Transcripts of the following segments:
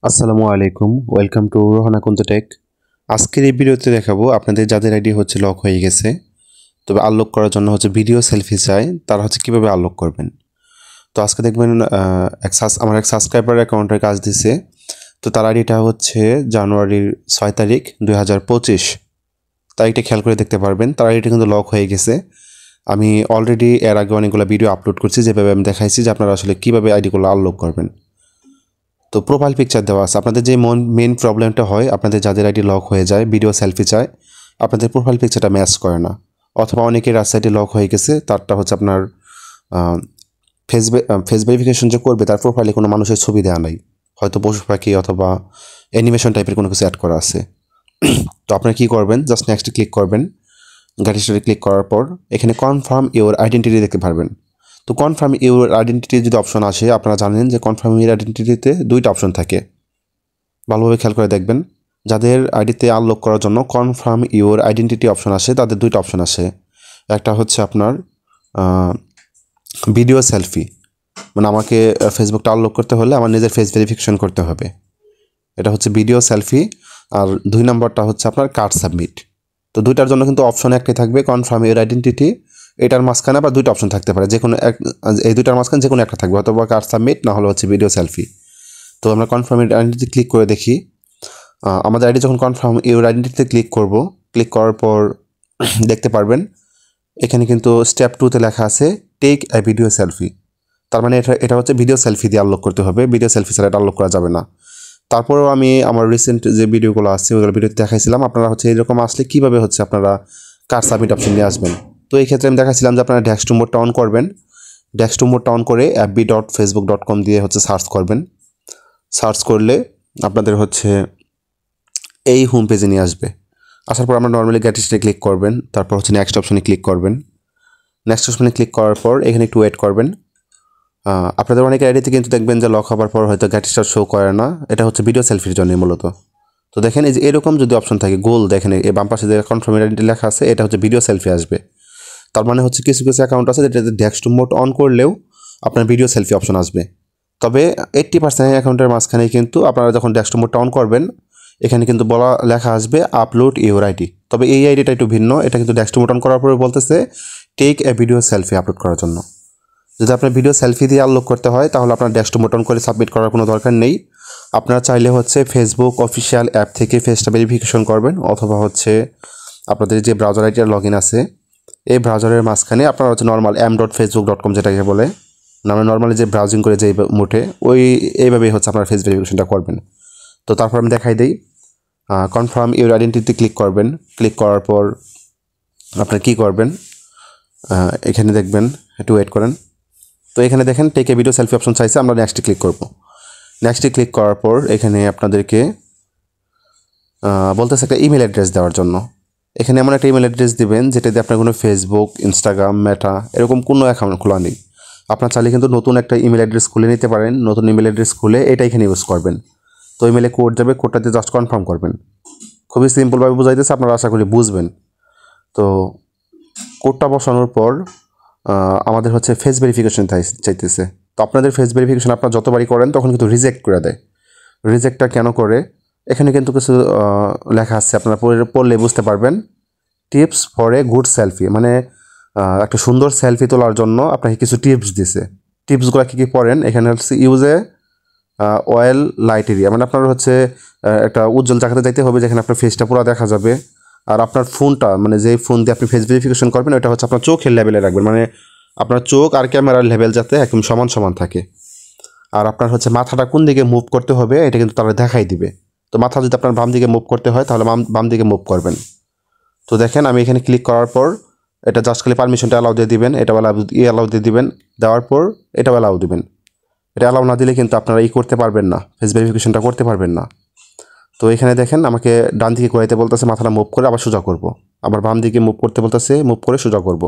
আসসালামু আলাইকুম, welcome to Rohana কুন্ত take. আজকের এই ভিডিওতে দেখাবো আপনাদের যাদের আইডি লক হয়ে গেছে, তবে আনলক করার জন্য ভিডিও সেলফি চাই, তারা কীভাবে আনলক করবেন। তো আজকে দেখবেন আমার এক সাবস্ক্রাইবার অ্যাকাউন্টের কাজ দিছে। তো তার আইডিটা জানুয়ারির 6 তারিখ 2025 তারিখটা খেয়াল করে দেখতে পারবেন। তার আইডিটা কিন্তু লক হয়ে গেছে। আমি অলরেডি এর আগে অনেকগুলো ভিডিও আপলোড করছি, যেভাবে আমি দেখাইছি যে আপনারা কীভাবে আইডিগুলো আনলক করবেন। তো প্রোফাইল পিকচার দেওয়া আছে। আপনাদের যে মেন প্রবলেমটা হয়, আপনাদের যাদের আইডি লক হয়ে যায়, ভিডিও সেলফি চায়, আপনাদের প্রোফাইল পিকচারটা ম্যাচ করে না, অথবা অনেকের আইডি লক হয়ে গেছে, তারটা আপনার ফেস ভেরিফিকেশন যে করবে তার প্রোফাইলে কোনো মানুষের ছবি দেওয়া নাই, হয়তো পশু পাখি অথবা অ্যানিমেশন টাইপের কোনো কিছু অ্যাড করা আছে। তো আপনারা কী করবেন, জাস্ট নেক্সটে ক্লিক করবেন। গেট হিস্টোরি ক্লিক করার পর এখানে কনফার্ম ইওর আইডেন্টিটি দেখতে পারবেন। তো কনফার্ম ইউর আইডেন্টিটি যদি অপশন আসে, আপনারা জানেন যে কনফার্ম ইউর আইডেন্টিটিতে দুইটা অপশন থাকে। ভালোভাবে খেয়াল করে দেখবেন, যাদের আইডিতে আনলক করার জন্য কনফার্ম ইউর আইডেন্টিটি অপশন আসে, তাদের দুইটা অপশন আসে। একটা আপনার ভিডিও সেলফি, মানে আমাকে ফেসবুকটা আনলক করতে হলে আমার নিজের ফেস ভেরিফিকেশন করতে হবে, এটা ভিডিও সেলফি। আর 2 নম্বরটা আপনার কার্ড সাবমিট। তো দুইটার জন্য কিন্তু অপশন একটাই থাকবে, কনফার্ম ইউর আইডেন্টিটি। এটার মাঝখানে আবার দুইটা অপশন থাকতে পারে, যে কোনো এই দুইটার মাঝখানে যে কোনো একটা থাকবে, অথবা কার্ড সাবমিট, না হলে ভিডিও সেলফি। তো আমরা কনফার্ম ইউর আইডেন্টিটি ক্লিক করে দেখি। আমাদের আইডি যখন কনফার্ম ইউর আইডেন্টিটিতে ক্লিক করব, ক্লিক করার পর দেখতে পারবেন এখানে কিন্তু স্টেপ 2তে লেখা আছে টেক এ ভিডিও সেলফি। তার মানে এটা ভিডিও সেলফি দিয়ে আনলক করতে হবে, ভিডিও সেলফি ছাড়া এটা আনলক করা যাবে না। তারপরেও আমি আমার রিসেন্ট যে ভিডিওগুলো আছে ওইগুলো ভিডিওতে দেখাইছিলাম আপনারা এরকম আসলে কীভাবে আপনারা কার্ড সাবমিট অপশন নিয়ে আসবেন। তো এই ক্ষেত্রে আমি দেখাচ্ছিলাম যে আপনারা ডেস্কটপ মোডটা অন করবেন। ডেস্কটপ মোডটা অন করে fb.facebook.com দিয়ে সার্চ করবেন। সার্চ করলে আপনাদের এই হোম পেজে নিয়ে আসবে। আসার পর আমরা নর্মালি গেট হিস্ট্রি ক্লিক করবেন, তারপর নেক্সট অপশনে ক্লিক করবেন। নেক্সট অপশনে ক্লিক করার পর এখানে একটু ওয়েট করবেন। আপনাদের অনেক আইডিতে কিন্তু দেখবেন যে লক হওয়ার পর হয়তো গেট হিস্ট্রি শো করে না, এটা ভিডিও সেলফির জন্য মূলত। তো দেখেন এই যে এরকম যদি অপশন থাকে গোল, দেখেন এই বাম পাশে যে কনফার্ম আইডেন্টি লেখা আছে, এটা ভিডিও সেলফি আসবে। তার মানে কিছু কিছু অ্যাকাউন্ট আছে যেটাতে ডেস্কটপ মোড অন করলেও আপনার ভিডিও সেলফি অপশন আসবে। তবে 80% অ্যাকাউন্টের মাঝখানে কিন্তু আপনারা যখন ডেস্কটপ মোডটা অন করবেন, এখানে কিন্তু লেখা আসবে আপলোড ইউর আইডি। তবে এই আইডিটা একটু ভিন্ন, এটা কিন্তু ডেস্কটপ মোড অন করার পরে বলতেছে take a video selfie upload করার জন্য। যদি আপনার ভিডিও সেলফি দিয়ে আনলক করতে হয়, তাহলে আপনার ডেস্কটপ মোড অন করে সাবমিট করার কোনো দরকার নেই। আপনারা চাইলে ফেসবুক অফিসিয়াল অ্যাপ থেকে ফেসটা ভেরিফিকেশন করবেন, অথবা আপনাদের যে ব্রাউজার আইডির লগ ইন আছে, এই ব্রাউজারের মাঝখানে আপনারা নর্মাল m.facebook.com যেটাকে বলে, আমরা নর্মালি যে ব্রাউজিং করে যে মুঠে এইভাবেই আপনারা ফেস ভেরিফিকেশনটা করবেন। তো তারপর আমি দেখাই দিই, কনফার্ম ইউর আইডেন্টিটি ক্লিক করবেন। ক্লিক করার পর আপনারা কী করবেন, এখানে দেখবেন, একটু ওয়েট করেন। তো এখানে দেখেন take a video selfie option চাইছে, আমরা নেক্সটে ক্লিক করব। নেক্সটে ক্লিক করার পর এখানে আপনাদেরকে বলতেছে একটা ইমেল অ্যাড্রেস দেওয়ার জন্য। এখানে এমন একটা ইমেল অ্যাড্রেস দিবেন যেটা দিয়ে আপনার কোনো ফেসবুক, ইনস্টাগ্রাম, মেটা এরকম কোনো অ্যাকাউন্ট খোলা নেই। আপনার চাইলে কিন্তু নতুন একটা ইমেল অ্যাড্রেস খুলে নিতে পারেন। নতুন ইমেল অ্যাড্রেস খুলে এটা এখানে ইউজ করবেন। তো ইমেলে কোড যাবে, কোডটা দিয়ে জাস্ট কনফার্ম করবেন। খুবই সিম্পলভাবে বুঝাইতেছে, আপনারা আশা করি বুঝবেন। তো কোডটা বসানোর পর আমাদের ফেস ভেরিফিকেশন চাইতেছে। তো আপনাদের ফেস ভেরিফিকেশন আপনারা যতবারই করেন তখন কিন্তু রিজেক্ট করে দেয়। রিজেক্টটা কেন করে, এখানে কিন্তু কিছু লেখা আছে, আপনারা পড়লে বুঝতে পারবেন। Tips for a good selfie, মানে একটা সুন্দর সেলফি তোলার জন্য আপনাকে কিছু টিপস দিছে। টিপসগুলো কী কী পড়েন, এখানে ইউজে অয়েল লাইট এরিয়া, মানে আপনার একটা উজ্জ্বল জায়গাতে যাইতে হবে যেখানে আপনার ফেসটা পুরো দেখা যাবে। আর আপনার ফোনটা, মানে যে ফোন দিয়ে আপনি ফেস ভেরিফিকেশন করবেন, ওটা আপনার চোখের লেভেলে রাখবেন, মানে আপনার চোখ আর ক্যামেরার লেভেল যাতে একদম সমান সমান থাকে। আর আপনার মাথাটা কোন দিকে মুভ করতে হবে এটা কিন্তু তারা দেখাই দিবে। তো মাথা যদি আপনার বাম দিকে মুভ করতে হয়, তাহলে বাম দিকে মুভ করবেন। তো দেখেন আমি এখানে ক্লিক করার পর এটা জাস্ট খালি পারমিশনটা অ্যালাউ দিয়ে দিবেন, এটা অ্যালাউ দিয়ে দিবেন। দেওয়ার পর এটা অ্যালাউ দিবেন। এটা অ্যালাউ না দিলে কিন্তু আপনারা করতে পারবেন না, ফেস ভেরিফিকেশনটা করতে পারবেন না। তো এখানে দেখেন আমাকে ডান দিকে ঘোরাইতে বলতেছে, মাথাটা মুভ করে আবার সোজা করব। আবার বাম দিকে মুভ করতে বলতেছে, মুভ করে সোজা করব।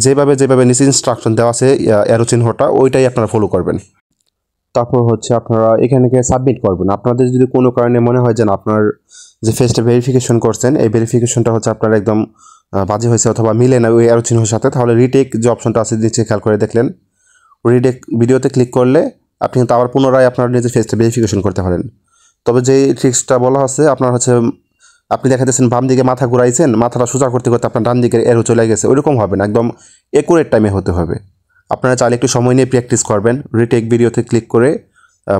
যেভাবে নিচে ইনস্ট্রাকশন দেওয়া আছে অ্যারো চিহ্নটা, ওইটাই আপনারা ফলো করবেন। তারপর আপনারা এখানে সাবমিট করবেন। আপনাদের যদি কোনো কারণে মনে হয় যে আপনার যে ফেসটা ভেরিফিকেশন করছেন, এই ভেরিফিকেশনটা আপনার একদম বাজে হয়েছে অথবা মিলে না ওই অ্যারো চিহ্নের সাথে, তাহলে রিটেক যে অপশনটা আছে নিচে খেয়াল করে দেখলেন, রিটেক ভিডিওতে ক্লিক করলে আপনি কিন্তু আবার পুনরায় আপনার নিজের ফেসটা ভেরিফিকেশন করতে পারেন। তবে যে ট্রিক্সটা বলা আছে আপনার হচ্ছে আপনি দেখা যাচ্ছেন বাম দিকে মাথা ঘুরাইছেন, মাথাটা সোজা করতে করতে আপনার ডান দিকের এরো চলে গেছে, ওইরকম হবে না, একদম একুরেট টাইমে হতে হবে। আপনারা চাইলে একটু সময় নিয়ে প্র্যাকটিস করবেন, রিটেক ভিডিওতে ক্লিক করে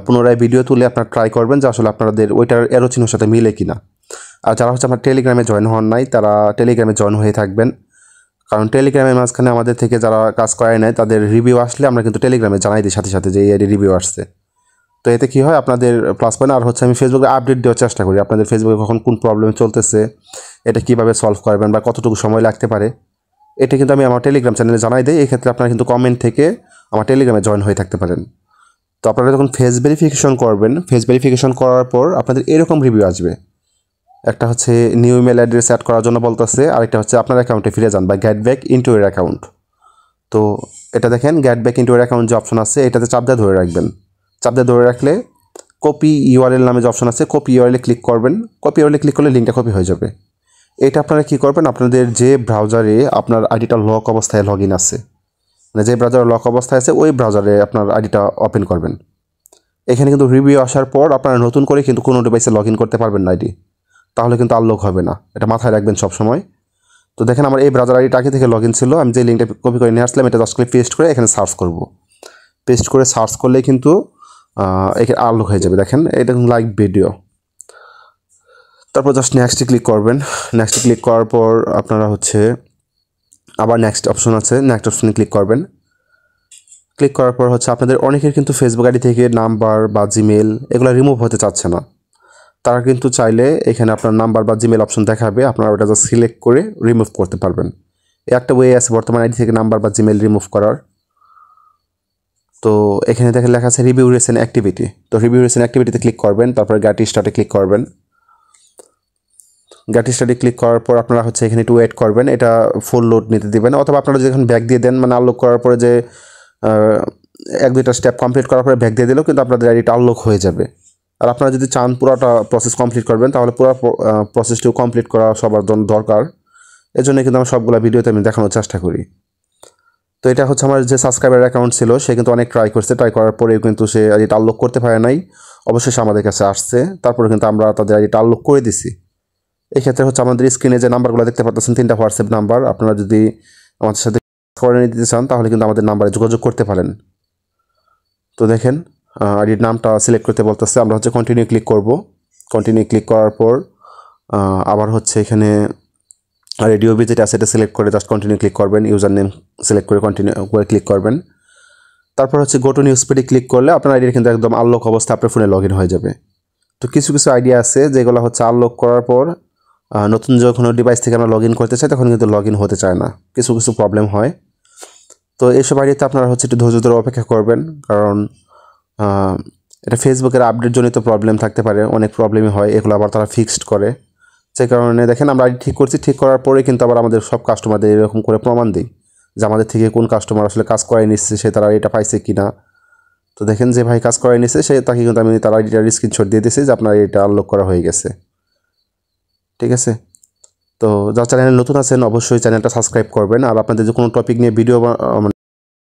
পুনরায় ভিডিও তুলে আপনার ট্রাই করবেন যে আসলে আপনাদের ওইটার এরো চিহ্নের সাথে মিলে কিনা। আর যারা হচ্ছে আমার টেলিগ্রামে জয়েন হন নাই তারা টেলিগ্রামে জয়েন হয়ে থাকবেন, কারণ টেলিগ্রামের মাঝখানে আমাদের থেকে যারা কাজ করায় নেয় তাদের রিভিউ আসলে আমরা কিন্তু টেলিগ্রামে জানাই দিই সাথে সাথে যে এই রিভিউ আসছে। তো এতে কী হয় আপনাদের প্লাস পয়েন্ট। আর হচ্ছে আমি ফেসবুকে আপডেট দেওয়ার চেষ্টা করি আপনাদের ফেসবুকে কখন কোন প্রবলেম চলতেছে, এটা কীভাবে সলভ করবেন বা কতটুকু সময় লাগতে পারে, এটা কিন্তু আমি আমার টেলিগ্রাম চ্যানেলে জানাই দিই। এই ক্ষেত্রে আপনারা কিন্তু কমেন্ট থেকে আমার টেলিগ্রামে জয়েন হয়ে থাকতে পারেন। তো আপনারা যখন ফেস ভেরিফিকেশন করবেন, ফেস ভেরিফিকেশন করার পর আপনাদের এরকম রিভিউ আসবে, একটা হচ্ছে নিউ ইমেল অ্যাড্রেস অ্যাড করার জন্য বলতেছে, আরেকটা হচ্ছে আপনার অ্যাকাউন্টে ফিরে যান বা গেট ব্যাক ইনটু ইয়ার অ্যাকাউন্ট। তো এটা দেখেন গেট ব্যাক ইনটু ইয়ার অ্যাকাউন্ট যে অপশন আছে এটাতে চাপ দিয়ে ধরে রাখবেন। চাপ দিয়ে ধরে রাখলে কপি ইউআরএল নামে যে অপশন আছে কপি ইউআরএলে ক্লিক করবেন। কপি ইউআরএলে ক্লিক করলে লিঙ্কটা কপি হয়ে যাবে। এটা আপনারা কী করবেন, আপনাদের যে ব্রাউজারে আপনার আইডিটা লক অবস্থায় লগ ইন আছে, মানে যে ব্রাউজারে লক অবস্থায় আছে ওই ব্রাউজারে আপনার আইডিটা ওপেন করবেন। এখানে কিন্তু রিভিউ আসার পর আপনারা নতুন করে কিন্তু কোনো ডিভাইসে লগ ইন করতে পারবেন না আইডি, তাহলে কিন্তু আনলক হবে না, এটা মাথায় রাখবেন সব সময়। তো দেখেন আমার এই ব্রাউজার আইডিটা আগে থেকে লগ ইন ছিল, আমি যে লিঙ্কটা কপি করে নিয়ে আসলাম এটা জাস্ট করে পেস্ট করে এখানে সার্চ করব। পেস্ট করে সার্চ করলেই কিন্তু এখানে আনলক হয়ে যাবে। দেখেন এটা লাইক ভিডিও। তারপর জাস্ট নেক্সটে ক্লিক করবেন। নেক্সটে ক্লিক করার পর আপনারা হচ্ছে আবার নেক্সট অপশন আছে, নেক্সট অপশনে ক্লিক করবেন। ক্লিক করার পর হচ্ছে আপনাদের অনেকের কিন্তু ফেসবুক আইডি থেকে নাম্বার বা জিমেল এগুলো রিমুভ হতে চাচ্ছে না, তারা কিন্তু চাইলে এখানে আপনার নাম্বার বা জিমেল অপশন দেখাবে, আপনারা ওটা জাস্ট সিলেক্ট করে রিমুভ করতে পারবেন। একটা ওয়ে আছে বর্তমানে আইডি থেকে নাম্বার বা জিমেল রিমুভ করার। তো এখানে দেখে লেখা আছে রিভিউ রিসেন্ট অ্যাক্টিভিটি। তো রিভিউ রিসেন্ট অ্যাক্টিভিটিতে ক্লিক করবেন, তারপরে গেট স্টার্টে ক্লিক করবেন। গেট স্টার্টে ক্লিক করার পর আপনারা হচ্ছে এখানে একটু ওয়েট করবেন, এটা ফুল লোড নিতে দিবেন, অথবা আপনারা যখন ব্যাক দিয়ে দেন মানে আনলক করার পরে যে এক দুইটা স্টেপ কমপ্লিট করার পরে ব্যাক দিয়ে দিলেও কিন্তু আপনাদের আইডিটা আনলক হয়ে যাবে। আর আপনারা যদি চান পুরোটা প্রসেস কমপ্লিট করবেন তাহলে পুরো প্রসেসটিও কমপ্লিট করা সবার জন্য দরকার, এজন্য কিন্তু আমার সবগুলো ভিডিওতে আমি দেখানোর চেষ্টা করি। তো এটা হচ্ছে আমার যে সাবস্ক্রাইবার অ্যাকাউন্ট ছিল সে কিন্তু অনেক ট্রাই করছে, ট্রাই করার পরেও কিন্তু সে আইডিটা আনলক করতে পারে নাই, অবশ্যই আমাদের কাছে আসছে, তারপরে কিন্তু আমরা তাদের আইডিটা আনলক করে দিছি। এই ক্ষেত্রে হচ্ছে আমাদের স্ক্রিনে যে নাম্বারগুলো দেখতে পাচ্ছেন 3টা হোয়াটসঅ্যাপ নাম্বার, আপনারা যদি আমাদের সাথে করে নিতে চান তাহলে কিন্তু আমাদের নাম্বারে যোগাযোগ করতে পারেন। তো দেখেন আইডির নামটা সিলেক্ট করতে বলতেছে, আমরা হচ্ছে কন্টিনিউ ক্লিক করব। কন্টিনিউ ক্লিক করার পর আবার হচ্ছে এখানে রেডিও বি যেটা আছে এটা সিলেক্ট করে জাস্ট কন্টিনিউ ক্লিক করবেন, ইউজার নেম সিলেক্ট করে কন্টিনিউ করে ক্লিক করবেন। তারপর হচ্ছে গো টু নিউজ পেডে ক্লিক করলে আপনার আইডিয়া কিন্তু একদম আনলক অবস্থা আপনার ফোনে লগ ইন হয়ে যাবে। তো কিছু কিছু আইডিয়া আছে যেগুলো হচ্ছে আনলক করার পর নতুন যখন ডিভাইস থেকে আমরা লগ ইন করতে চাই তখন কিন্তু লগ ইন হতে চায় না, কিছু কিছু প্রবলেম হয়। তো এইসব আইডিয়াতে আপনারা হচ্ছে একটু ধৈর্য ধরে অপেক্ষা করবেন, কারণ এটা ফেসবুকের আপডেট জনিত প্রবলেম থাকতে পারে, অনেক প্রবলেমই হয়, এগুলো আবার তারা ফিক্সড করে। সেই কারণে দেখেন আমরা আইডি ঠিক করছি, ঠিক করার পরে কিন্তু আবার আমাদের সব কাস্টমারদের এরকম করে প্রমাণ দিই যে আমাদের থেকে কোন কাস্টমার আসলে কাজ করাই নিচ্ছে, সে তারা এটা পাইছে কি না। তো দেখেন যে ভাই কাজ করাই নিচ্ছে সে তাকে কিন্তু আমি তার আইডিটার স্ক্রিনশট দিয়ে দিয়েছি যে আপনার এটা আনলক করা হয়ে গেছে। ঠিক আছে, তো যারা চ্যানেলে নতুন আছেন অবশ্যই চ্যানেলটা সাবস্ক্রাইব করবেন। আর আপনাদের যে কোনো টপিক নিয়ে ভিডিও